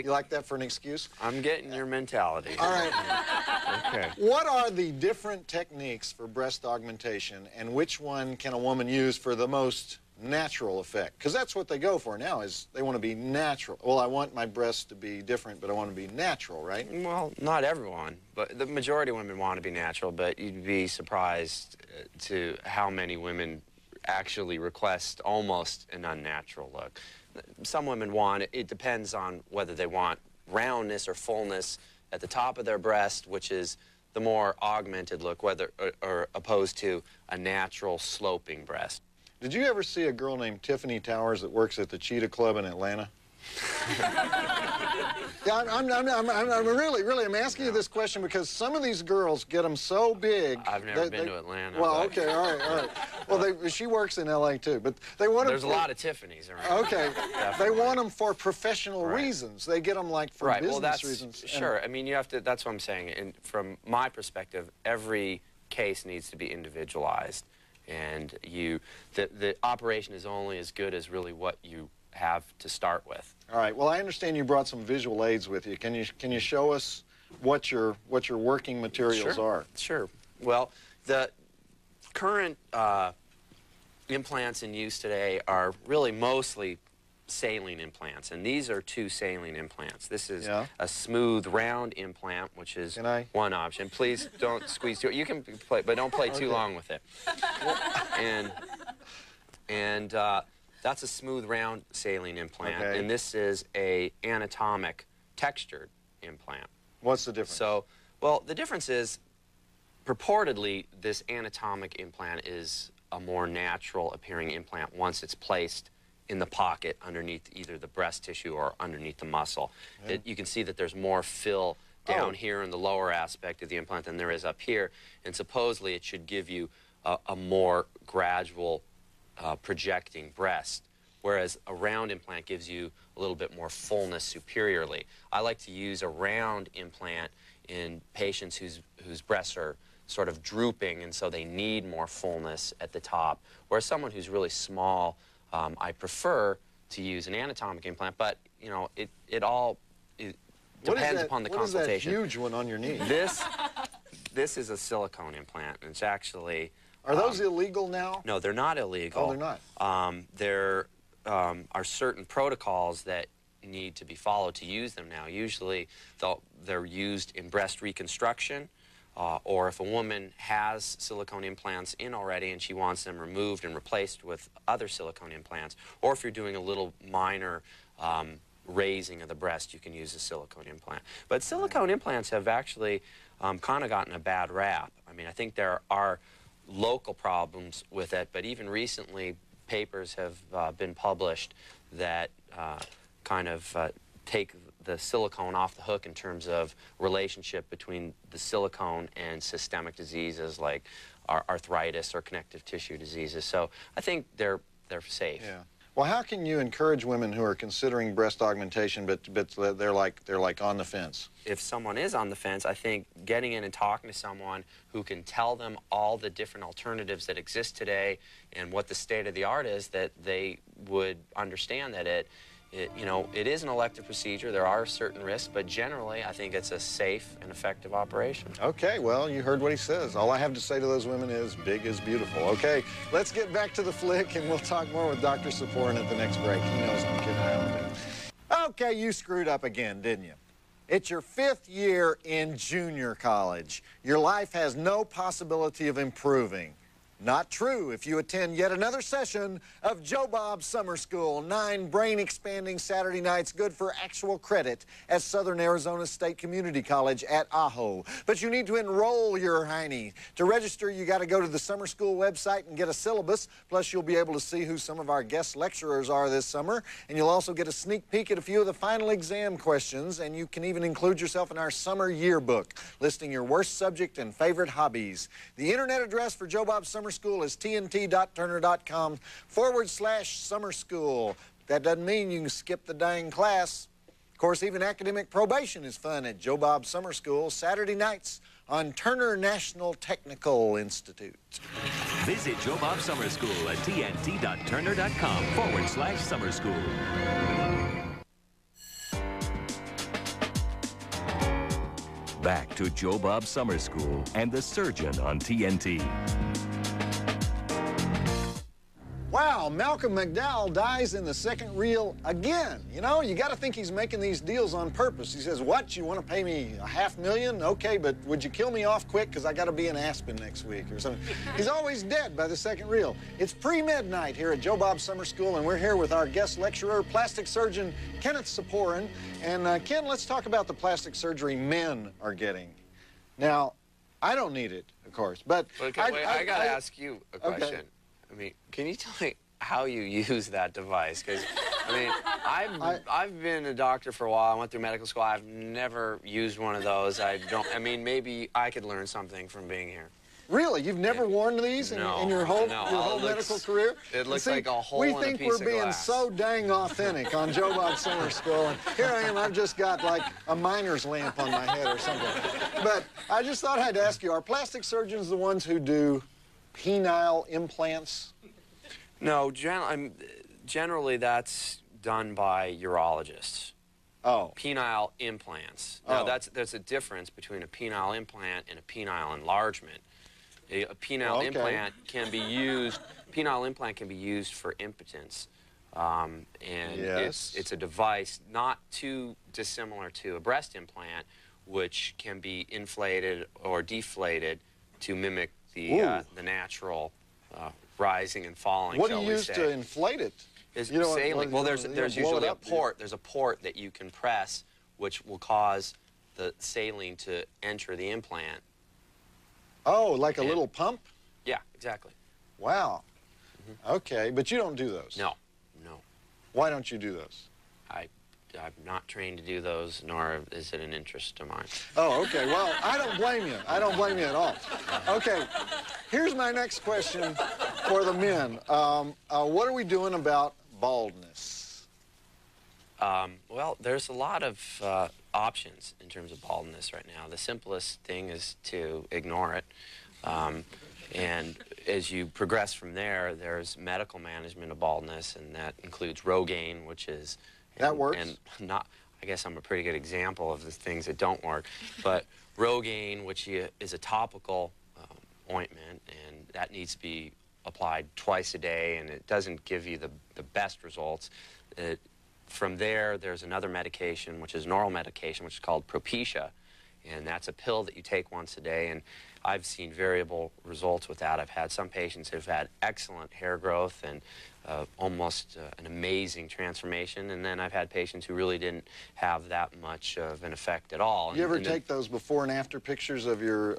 you like that for an excuse? I'm getting your mentality. All right. Okay. What are the different techniques for breast augmentation, and which one can a woman use for the most natural effect? Because that's what they go for now, is they want to be natural. Well, I want my breasts to be different, but I want to be natural, right? Well, not everyone, but the majority of women want to be natural, but you'd be surprised to how many women actually request almost an unnatural look. Some women want it. It depends on whether they want roundness or fullness at the top of their breast, which is the more augmented look, whether or opposed to a natural sloping breast. Did you ever see a girl named Tiffany Towers that works at the Cheetah Club in Atlanta? Yeah, I'm asking you this question because some of these girls get them so big. I've never been to Atlanta. Well, but okay, all right. Well, she works in L.A. too, but they want them. There's a lot of Tiffany's around. Okay, they want them for professional Right. reasons. They get them like for Right. business Well, that's reasons. sure. I mean, you have to. That's what I'm saying. And from my perspective, every case needs to be individualized, and the operation is only as good as really what you have to start with. All right. Well, I understand you brought some visual aids with you. Can you show us what your working materials are? Sure. Well, the current implants in use today are really mostly saline implants, and these are 2 saline implants. This is a smooth round implant, which is one option. Please don't squeeze too. You can play, but don't play too long with it. And that's a smooth round saline implant, and this is a anatomic textured implant. What's the difference? So, well, the difference is, purportedly, this anatomic implant is a more natural appearing implant once it's placed in the pocket underneath either the breast tissue or underneath the muscle. You can see that there's more fill down here in the lower aspect of the implant than there is up here, and supposedly it should give you a more gradual projecting breast, whereas a round implant gives you a little bit more fullness superiorly. I like to use a round implant in patients whose breasts are sort of drooping, and so they need more fullness at the top, whereas someone who's really small, I prefer to use an anatomic implant, but you know, it depends upon the consultation. What is that huge one on your knee? This is a silicone implant. It's actually... Are those illegal now? No, they're not illegal. Oh, they're not? There are certain protocols that need to be followed to use them now. Usually they're used in breast reconstruction, or if a woman has silicone implants in already and she wants them removed and replaced with other silicone implants, or if you're doing a little minor raising of the breast, you can use a silicone implant. But silicone implants have actually kind of gotten a bad rap. I mean, I think there are local problems with it, but even recently papers have been published that kind of take the silicone off the hook in terms of relationship between the silicone and systemic diseases like arthritis or connective tissue diseases. So I think they're safe. Yeah. Well, how can you encourage women who are considering breast augmentation, but they're like on the fence? If someone is on the fence, I think getting in and talking to someone who can tell them all the different alternatives that exist today and what the state of the art is, that they would understand that it you know, it is an elective procedure. There are certain risks, but generally, I think it's a safe and effective operation. Okay, well, you heard what he says. All I have to say to those women is big is beautiful. Okay, let's get back to the flick, and we'll talk more with Dr. Saporin at the next break. He knows I'm kidding around with him. Okay, you screwed up again, didn't you? It's your 5th year in junior college. Your life has no possibility of improving. Not true if you attend yet another session of Joe Bob Summer School. 9 brain-expanding Saturday nights, good for actual credit at Southern Arizona State Community College at Ajo. But you need to enroll your hiney. To register, you got to go to the summer school website and get a syllabus. Plus, you'll be able to see who some of our guest lecturers are this summer. And you'll also get a sneak peek at a few of the final exam questions. And you can even include yourself in our summer yearbook, listing your worst subject and favorite hobbies. The internet address for Joe Bob Summer School is tnt.turner.com/summer school. That doesn't mean you can skip the dang class. Of course, even academic probation is fun at Joe Bob Summer School, Saturday nights on Turner National Technical Institute. Visit Joe Bob Summer School at tnt.turner.com/summer school. Back to Joe Bob Summer School and the Surgeon on TNT. Wow, Malcolm McDowell dies in the second reel again. You know, you got to think he's making these deals on purpose. He says, what, you want to pay me $500,000? Okay, but would you kill me off quick because I got to be in Aspen next week or something? He's always dead by the second reel. It's pre-midnight here at Joe Bob Summer School, and we're here with our guest lecturer, plastic surgeon Kenneth Saporin. And Ken, let's talk about the plastic surgery men are getting. Now, I don't need it, of course, but... Okay, wait, I got to ask you a question. Okay. I mean, can you tell me how you use that device? Because, I mean, I've been a doctor for a while. I went through medical school. I've never used one of those. I mean, maybe I could learn something from being here. Really? You've never worn these in your whole medical career? It looks like a hole in a piece of glass. We think we're being so dang authentic on Joe Bob Summer School, and here I am, I've just got like a miner's lamp on my head or something. But I just thought I'd ask you, are plastic surgeons the ones who do penile implants? No, generally that's done by urologists. Oh. Penile implants. Now, there's a difference between a penile implant and a penile enlargement. A penile implant can be used. Penile implant can be used for impotence, and it's a device not too dissimilar to a breast implant, which can be inflated or deflated to mimic the natural rising and falling. What do you use to inflate it? Saline. Well, there's usually a port. There's a port that you can press, which will cause the saline to enter the implant. Oh, like a little pump? Yeah, exactly. Wow. Okay, but you don't do those? No. Why don't you do those? I'm not trained to do those, nor is it an interest of mine. Oh, okay. Well, I don't blame you. I don't blame you at all. Okay, here's my next question for the men. What are we doing about baldness? Well, there's a lot of options in terms of baldness right now. The simplest thing is to ignore it. And as you progress from there, there's medical management of baldness, and that includes Rogaine, which is... That works? And I guess I'm a pretty good example of the things that don't work. But Rogaine, which is a topical ointment, and that needs to be applied twice a day, and it doesn't give you the best results. From there, there's another medication, which is an oral medication, which is called Propecia, and that's a pill that you take once a day, and I've seen variable results with that. I've had some patients who've had excellent hair growth and almost an amazing transformation, and then I've had patients who really didn't have that much of an effect at all. You ever take those before and after pictures of your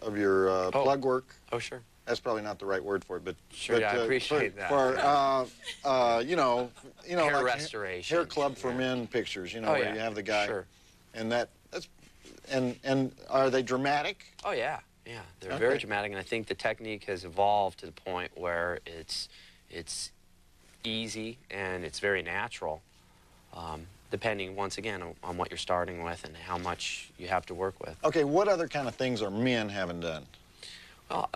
plug work? Oh, sure. That's probably not the right word for it, but sure, I appreciate that. For hair like restoration, hair club for men pictures. Where you have the guy, and that's and are they dramatic? Oh yeah, they're very dramatic, and I think the technique has evolved to the point where it's easy and it's very natural, depending once again on what you're starting with and how much you have to work with. Okay, what other kind of things are men haven't done? Well,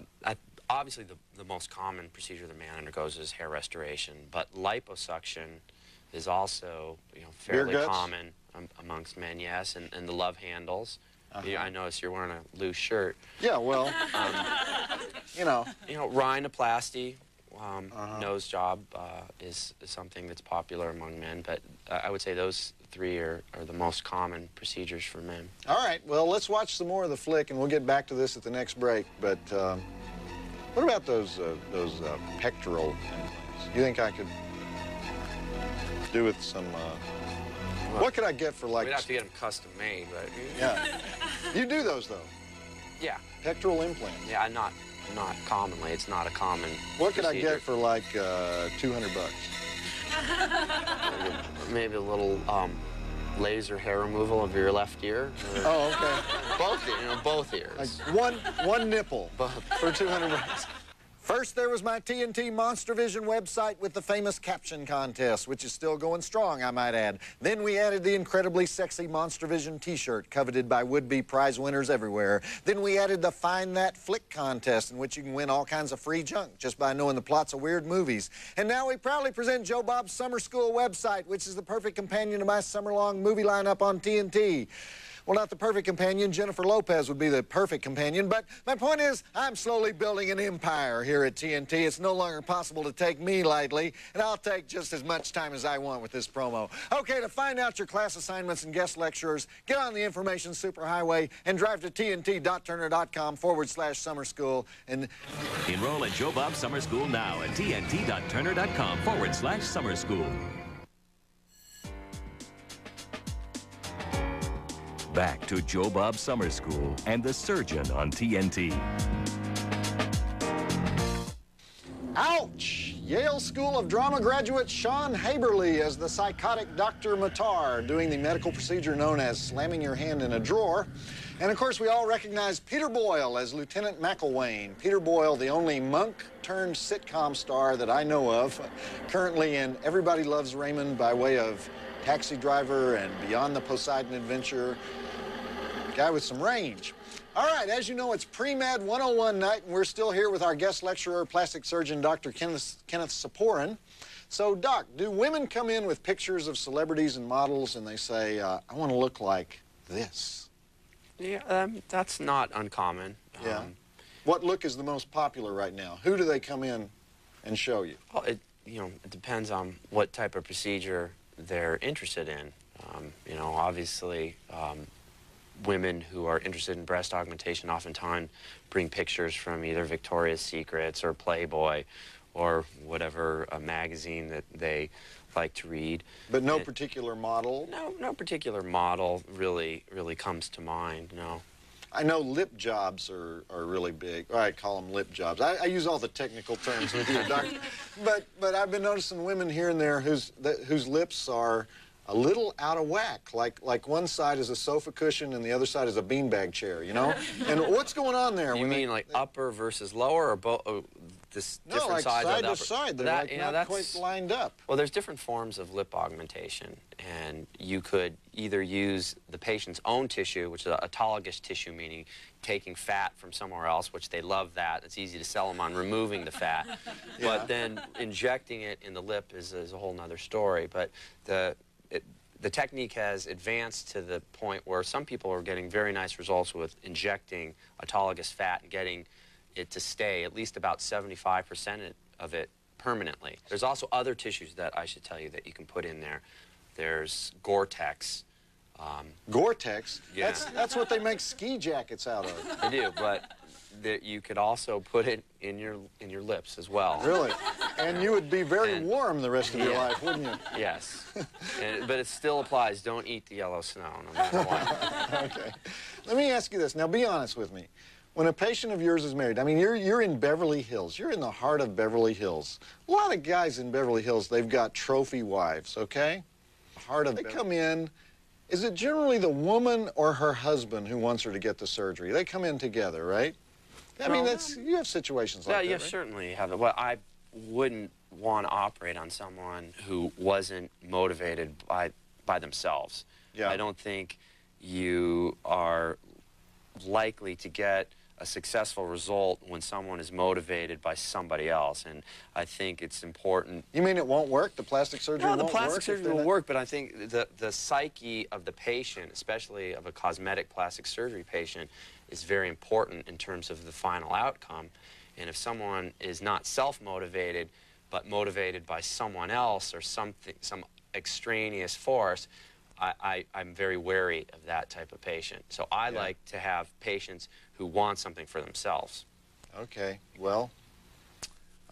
obviously the most common procedure the man undergoes is hair restoration, but liposuction is also, you know, Beer fairly guts? common amongst men, yes, and the love handles. Yeah, I notice you're wearing a loose shirt. Yeah, well, you know. You know, rhinoplasty, nose job is something that's popular among men, but I would say those three are the most common procedures for men. All right, well, let's watch some more of the flick, and we'll get back to this at the next break. But what about those pectoral implants? You think I could do with some... what could I get for, like... We'd have to get them custom made, but... Yeah. You do those, though? Yeah. Pectoral implants? Yeah, not commonly. It's not a common What could procedure. I get for, like, 200 bucks? Maybe a little laser hair removal of your left ear. Oh, okay. Both, you know, both ears. Like one nipple Both. for 200 bucks. First, there was my TNT Monster Vision website with the famous caption contest, which is still going strong, I might add. Then we added the incredibly sexy Monster Vision t-shirt, coveted by would-be prize winners everywhere. Then we added the Find That Flick contest, in which you can win all kinds of free junk just by knowing the plots of weird movies. And now we proudly present Joe Bob's Summer School website, which is the perfect companion to my summer-long movie lineup on TNT. Well, not the perfect companion. Jennifer Lopez would be the perfect companion. But my point is, I'm slowly building an empire here at TNT. It's no longer possible to take me lightly, and I'll take just as much time as I want with this promo. Okay, to find out your class assignments and guest lecturers, get on the information superhighway and drive to tnt.turner.com/summer school and... Enroll at Joe Bob Summer School now at tnt.turner.com/summer school. Back to Joe Bob Summer School and the surgeon on TNT. Ouch! Yale School of Drama graduate Sean Haberly as the psychotic Dr. Matar doing the medical procedure known as slamming your hand in a drawer. And of course, we all recognize Peter Boyle as Lieutenant McElwain. Peter Boyle, the only monk-turned-sitcom star that I know of, currently in Everybody Loves Raymond by way of Taxi Driver and Beyond the Poseidon Adventure. Guy with some range. All right, as you know, it's Pre-Med 101 night, and we're still here with our guest lecturer, plastic surgeon, Dr. Kenneth Saporin. So, Doc, do women come in with pictures of celebrities and models, and they say, I want to look like this? Yeah, that's not uncommon. Yeah. What look is the most popular right now? Who do they come in and show you? Well, it depends on what type of procedure they're interested in. You know, obviously, women who are interested in breast augmentation oftentimes bring pictures from either Victoria's Secrets or Playboy or whatever magazine that they like to read. But no particular model? No particular model really comes to mind, no. I know lip jobs are really big. Or I call them lip jobs. I use all the technical terms with you, Doctor. But I've been noticing women here and there whose lips are a little out of whack. Like one side is a sofa cushion and the other side is a beanbag chair, you know? And what's going on there? You mean like upper versus lower, or both? No, like side to side. They're like not quite lined up. Well, there's different forms of lip augmentation, and you could either use the patient's own tissue, which is autologous tissue, meaning taking fat from somewhere else, which they love that. It's easy to sell them on removing the fat. Yeah. But then injecting it in the lip is a whole nother story. But the technique has advanced to the point where some people are getting very nice results with injecting autologous fat and getting it to stay at least about 75% of it permanently. There's also other tissues that I should tell you that you can put in there. There's Gore-Tex. Gore-Tex? Yeah. That's what they make ski jackets out of. They do, but you could also put it in your lips as well. Really? And you would be very warm the rest of your life, wouldn't you? Yes. But it still applies. Don't eat the yellow snow, no matter what. Okay. Let me ask you this. Now, be honest with me. When a patient of yours is married, I mean, you're in Beverly Hills. You're in the heart of Beverly Hills. A lot of guys in Beverly Hills, they've got trophy wives, okay? They come in. Is it generally the woman or her husband who wants her to get the surgery? They come in together, right? I mean, you have situations like that, Yeah, right? certainly you have it. Well, I wouldn't want to operate on someone who wasn't motivated by themselves. Yeah. I don't think you are likely to get a successful result when someone is motivated by somebody else, and I think it's important. You mean it won't work? The plastic surgery won't work? No, the plastic surgery will work, but I think the psyche of the patient, especially of a cosmetic plastic surgery patient, is very important in terms of the final outcome. And if someone is not self-motivated, but motivated by someone else or some extraneous force, I'm very wary of that type of patient. So I like to have patients who want something for themselves. Okay, well,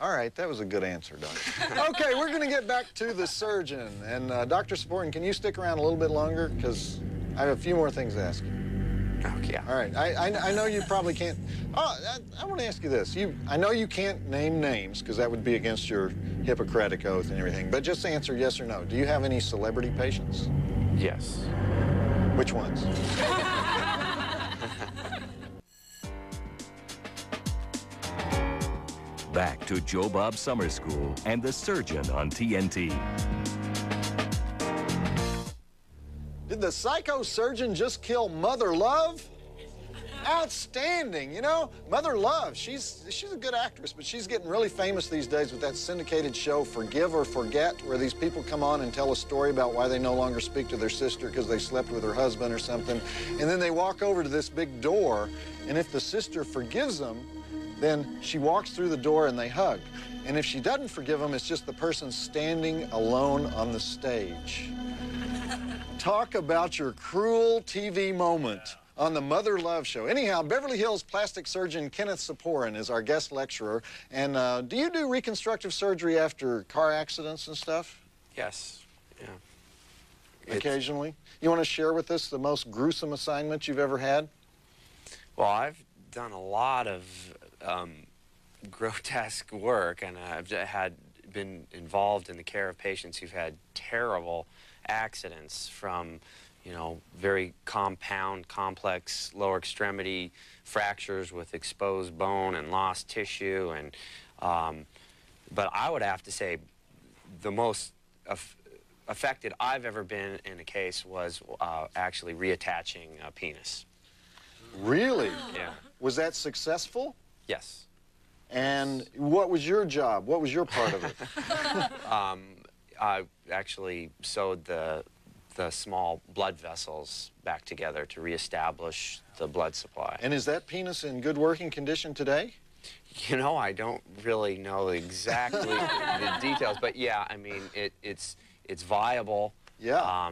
all right, that was a good answer, Doctor. Okay, we're going to get back to the surgeon. And Dr. Saportin, can you stick around a little bit longer? Because I have a few more things to ask you. Okay. All right, I know you probably can't. Oh, I want to ask you this. I know you can't name names because that would be against your Hippocratic oath and everything, but just answer yes or no. Do you have any celebrity patients? Yes. Which ones? Back to Joe Bob Summer School and the surgeon on TNT. Did the psychosurgeon just kill Mother Love? Outstanding, you know, Mother Love, she's a good actress, but she's getting really famous these days with that syndicated show Forgive or Forget, where these people come on and tell a story about why they no longer speak to their sister because they slept with her husband or something, and then they walk over to this big door, and if the sister forgives them, then she walks through the door and they hug. And if she doesn't forgive them, it's just the person standing alone on the stage. Talk about your cruel TV moment on the Mother Love Show. Anyhow, Beverly Hills plastic surgeon Kenneth Saportin is our guest lecturer. And do you do reconstructive surgery after car accidents and stuff? Yes. Yeah. Occasionally? You want to share with us the most gruesome assignment you've ever had? Well, I've done a lot of grotesque work, and I've been involved in the care of patients who've had terrible accidents, from very complex lower extremity fractures with exposed bone and lost tissue, and but I would have to say the most affected I've ever been in a case was actually reattaching a penis. Really? Yeah. Was that successful? Yes. And what was your job? What was your part of it? I actually sewed the small blood vessels back together to reestablish the blood supply. And is that penis in good working condition today? You know, I don't really know exactly the details, but yeah, I mean, it's viable. Yeah.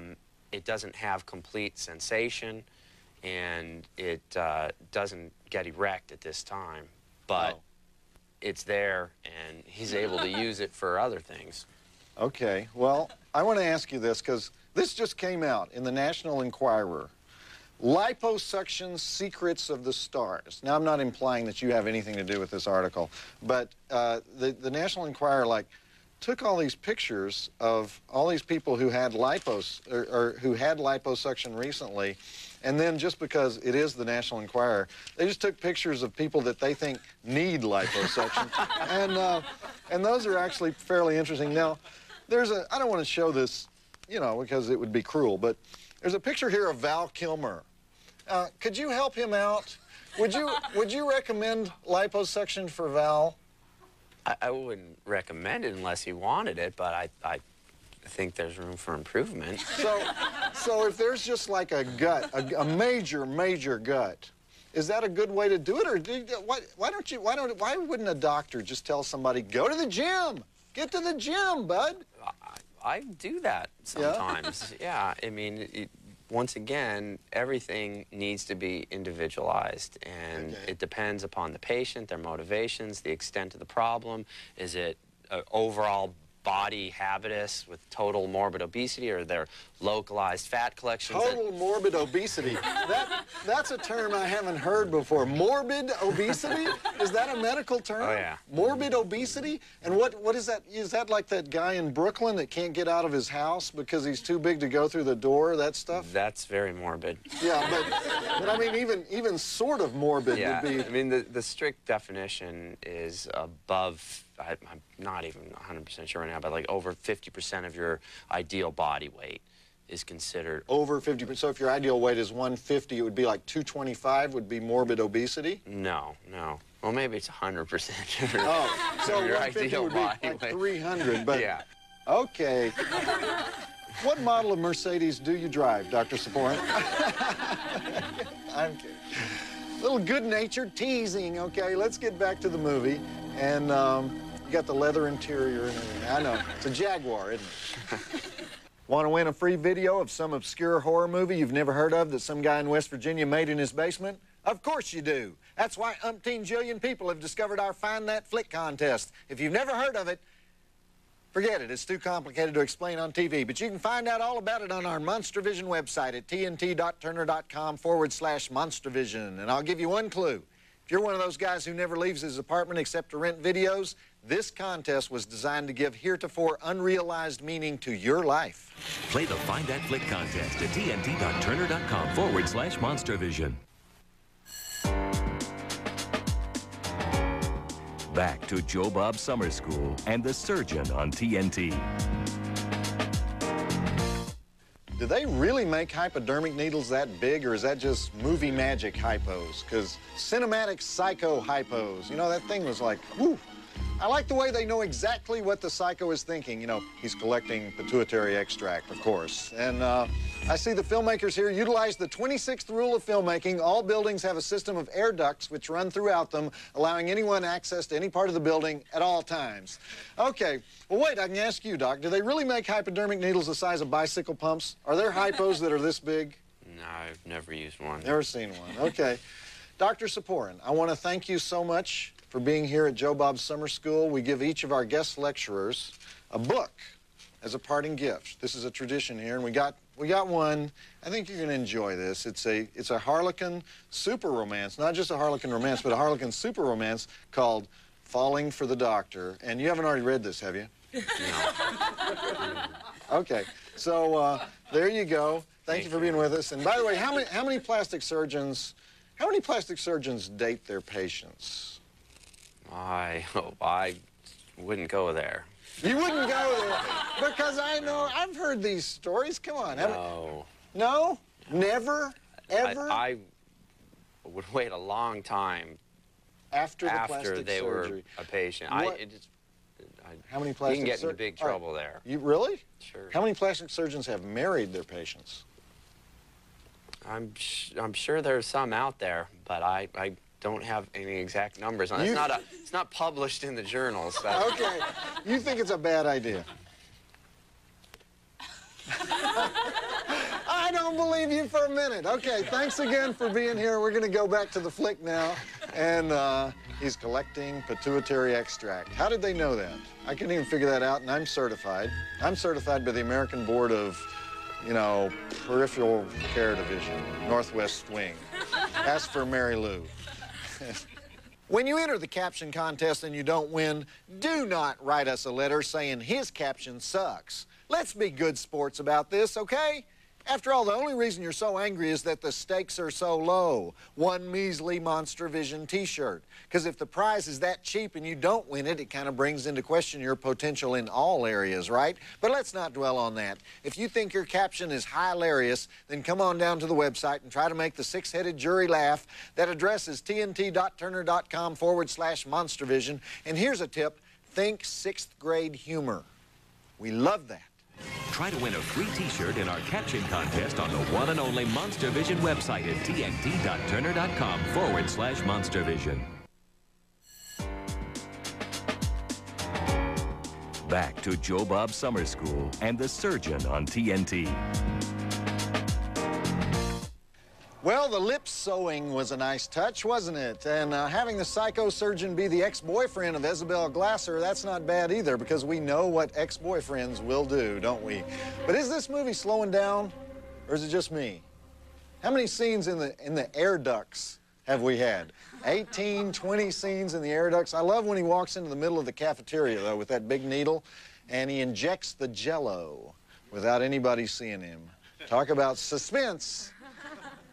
It doesn't have complete sensation, and it doesn't get erect at this time, but it's there, and he's able to use it for other things. Okay, well, I want to ask you this, because this just came out in the National Enquirer. Liposuction Secrets of the Stars. Now, I'm not implying that you have anything to do with this article, but the National Enquirer, took all these pictures of all these people who had who had liposuction recently, and then just because it is the National Enquirer, they just took pictures of people that they think need liposuction, and those are actually fairly interesting. Now, I don't want to show this, because it would be cruel, but there's a picture here of Val Kilmer. Could you help him out? Would you recommend liposuction for Val? I wouldn't recommend it unless he wanted it, but I think there's room for improvement. So if there's just like a gut, a major gut, is that a good way to do it, or why wouldn't a doctor just tell somebody, go to the gym, get to the gym, bud? I do that sometimes. Yeah, I mean, once again, everything needs to be individualized, and it depends upon the patient, their motivations, the extent of the problem. Is it overall body habitus with total morbid obesity, or their localized fat collections? Total morbid obesity. That's a term I haven't heard before. Morbid obesity? Is that a medical term? Oh, yeah. Morbid obesity? And what is that? Is that like that guy in Brooklyn that can't get out of his house because he's too big to go through the door, that stuff? That's very morbid. Yeah, but I mean, even sort of morbid would be... I mean, the strict definition is above, I'm not even 100% sure right now, but like over 50% of your ideal body weight. is considered. Over 50%. So if your ideal weight is 150, it would be like 225 would be morbid obesity? No, no. Well, maybe it's 100%. Oh, so your 150 ideal would be body like weight. 300, but... Yeah. Okay. What model of Mercedes do you drive, Dr. Saporin? I'm kidding. Little good-natured teasing, okay? Let's get back to the movie. And you got the leather interior and everything. I know. It's a Jaguar, isn't it? Want to win a free video of some obscure horror movie you've never heard of that some guy in West Virginia made in his basement? Of course you do. That's why umpteen jillion people have discovered our Find That Flick contest. If you've never heard of it, forget it. It's too complicated to explain on TV. But you can find out all about it on our MonsterVision website at tnt.turner.com/MonsterVision. And I'll give you one clue. If you're one of those guys who never leaves his apartment except to rent videos, this contest was designed to give heretofore unrealized meaning to your life. Play the Find That Flick contest at tnt.turner.com/MonsterVision. Back to Joe Bob Summer School and the Surgeon on TNT. Do they really make hypodermic needles that big, or is that just movie magic hypos? Because cinematic psycho hypos, you know, that thing was like, whoo. I like the way they know exactly what the psycho is thinking. You know, he's collecting pituitary extract, of course. And I see the filmmakers here utilize the 26th rule of filmmaking. All buildings have a system of air ducts which run throughout them, allowing anyone access to any part of the building at all times. Okay, well, wait, I can ask you, Doc. Do they really make hypodermic needles the size of bicycle pumps? Are there hypos that are this big? No, I've never used one. Never seen one. Okay. Dr. Saporin, I want to thank you so much for being here at Joe Bob Summer School. We give each of our guest lecturers a book as a parting gift. This is a tradition here, and we got one. I think you're going to enjoy this. It's a Harlequin super romance, not just a Harlequin romance, but a Harlequin super romance called Falling for the Doctor. And you haven't already read this, have you? No. Okay, so there you go. Thank you for being with us. And by the way, how many plastic surgeons date their patients? I wouldn't go there. You wouldn't go there because I know, I've heard these stories. Come on. No. No? Never? Ever? I would wait a long time after plastic they surgery. were a patient. How many plastic surgeons? You can get into big trouble there. You really? Sure. How many plastic surgeons have married their patients? I'm sure there's some out there, but I don't have any exact numbers on it. It's not published in the journals. Okay. You think it's a bad idea? I don't believe you for a minute. Okay, thanks again for being here. We're going to go back to the flick now. And he's collecting pituitary extract. How did they know that? I couldn't even figure that out, and I'm certified. I'm certified by the American Board of, you know, Peripheral Care Division, Northwest Wing. Ask for Mary Lou. When you enter the caption contest and you don't win, do not write us a letter saying his caption sucks. Let's be good sports about this, okay? After all, the only reason you're so angry is that the stakes are so low. One measly MonsterVision t-shirt. Because if the prize is that cheap and you don't win it, it kind of brings into question your potential in all areas, right? But let's not dwell on that. If you think your caption is hilarious, then come on down to the website and try to make the six-headed jury laugh. That address is tnt.turner.com/MonsterVision. And here's a tip. Think 6th grade humor. We love that. Try to win a free t-shirt in our caption contest on the one and only MonsterVision website at tnt.turner.com/MonsterVision. Back to Joe Bob Summer School and the Surgeon on TNT. Well, the lip sewing was a nice touch, wasn't it? And having the psychosurgeon be the ex-boyfriend of Isabel Glasser, that's not bad either, because we know what ex-boyfriends will do, don't we? But is this movie slowing down, or is it just me? How many scenes in the air ducts have we had? 18, 20 scenes in the air ducts. I love when he walks into the middle of the cafeteria, though, with that big needle, and he injects the Jell-O without anybody seeing him. Talk about suspense.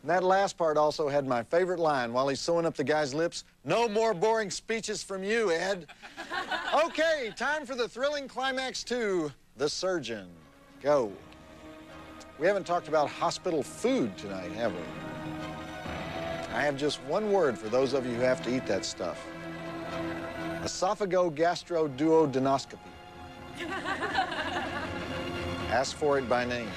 And that last part also had my favorite line while he's sewing up the guy's lips. No more boring speeches from you, Ed. Okay, time for the thrilling climax to The Surgeon. Go. We haven't talked about hospital food tonight, have we? I have just one word for those of you who have to eat that stuff. Esophagogastroduodenoscopy. Ask for it by name.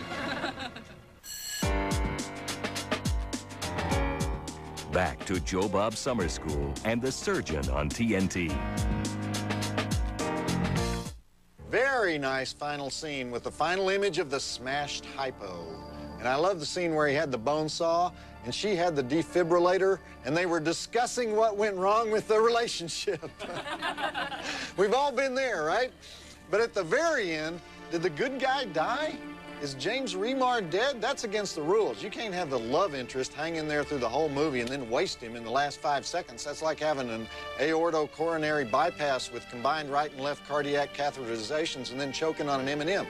Back to Joe Bob Summer School and the surgeon on TNT. Very nice final scene with the final image of the smashed hypo. And I love the scene where he had the bone saw and she had the defibrillator and they were discussing what went wrong with the relationship. We've all been there, right? But at the very end, did the good guy die? Is James Remar dead? That's against the rules. You can't have the love interest hang in there through the whole movie and then waste him in the last 5 seconds. That's like having an aortocoronary bypass with combined right and left cardiac catheterizations and then choking on an M&M.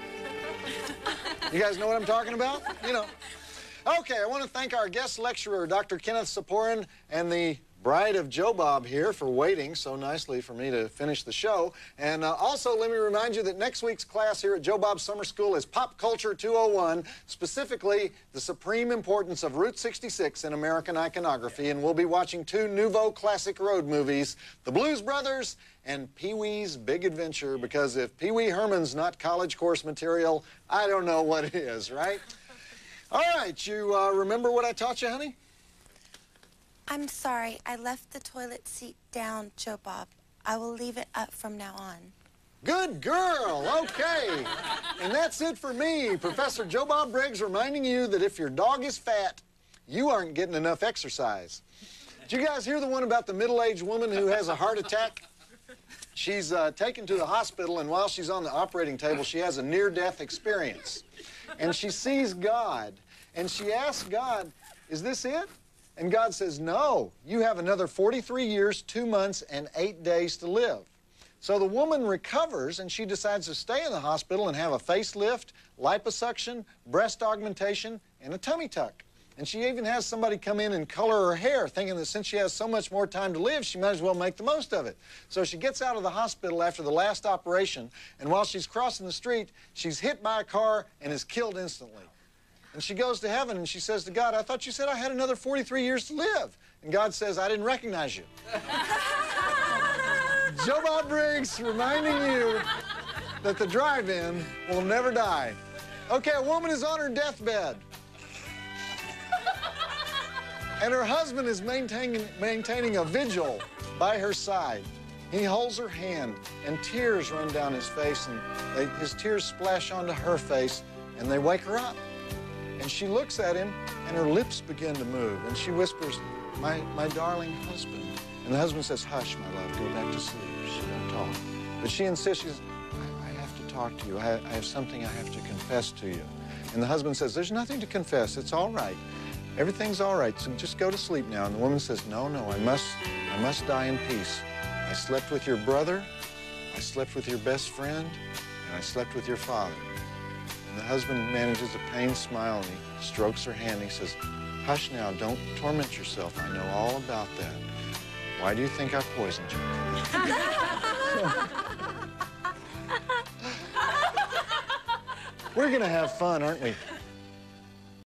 You guys know what I'm talking about? You know. Okay, I want to thank our guest lecturer, Dr. Kenneth Saporin, and the bride of Joe Bob here for waiting so nicely for me to finish the show. And also, let me remind you that next week's class here at Joe Bob Summer School is Pop Culture 201, specifically the supreme importance of Route 66 in American iconography. And we'll be watching 2 nouveau classic road movies, The Blues Brothers and Pee-wee's Big Adventure, because if Pee-wee Herman's not college course material, I don't know what is, right? All right, you remember what I taught you, honey? I'm sorry, I left the toilet seat down, Joe Bob. I will leave it up from now on. Good girl, okay. And that's it for me, Professor Joe Bob Briggs, reminding you that if your dog is fat, you aren't getting enough exercise. Did you guys hear the one about the middle-aged woman who has a heart attack? She's taken to the hospital, and while she's on the operating table, she has a near-death experience. And she sees God, and she asks God, is this it? And God says, no, you have another 43 years, 2 months, and 8 days to live. So the woman recovers, and she decides to stay in the hospital and have a facelift, liposuction, breast augmentation, and a tummy tuck. And she even has somebody come in and color her hair, thinking that since she has so much more time to live, she might as well make the most of it. So she gets out of the hospital after the last operation, and while she's crossing the street, she's hit by a car and is killed instantly. And she goes to heaven and she says to God, I thought you said I had another 43 years to live. And God says, I didn't recognize you. Joe Bob Briggs reminding you that the drive-in will never die. Okay, a woman is on her deathbed. And her husband is maintaining a vigil by her side. He holds her hand and tears run down his face and his tears splash onto her face and they wake her up. And she looks at him, and her lips begin to move, and she whispers, my darling husband. And the husband says, hush, my love, go back to sleep. She won't talk. But she insists, she says, I have to talk to you. I have something I have to confess to you. And the husband says, there's nothing to confess. It's all right. Everything's all right, so just go to sleep now. And the woman says, no, I must die in peace. I slept with your brother, I slept with your best friend, and I slept with your father. And the husband manages a pained smile, and he strokes her hand. He says, hush now, don't torment yourself. I know all about that. Why do you think I poisoned you? We're going to have fun, aren't we?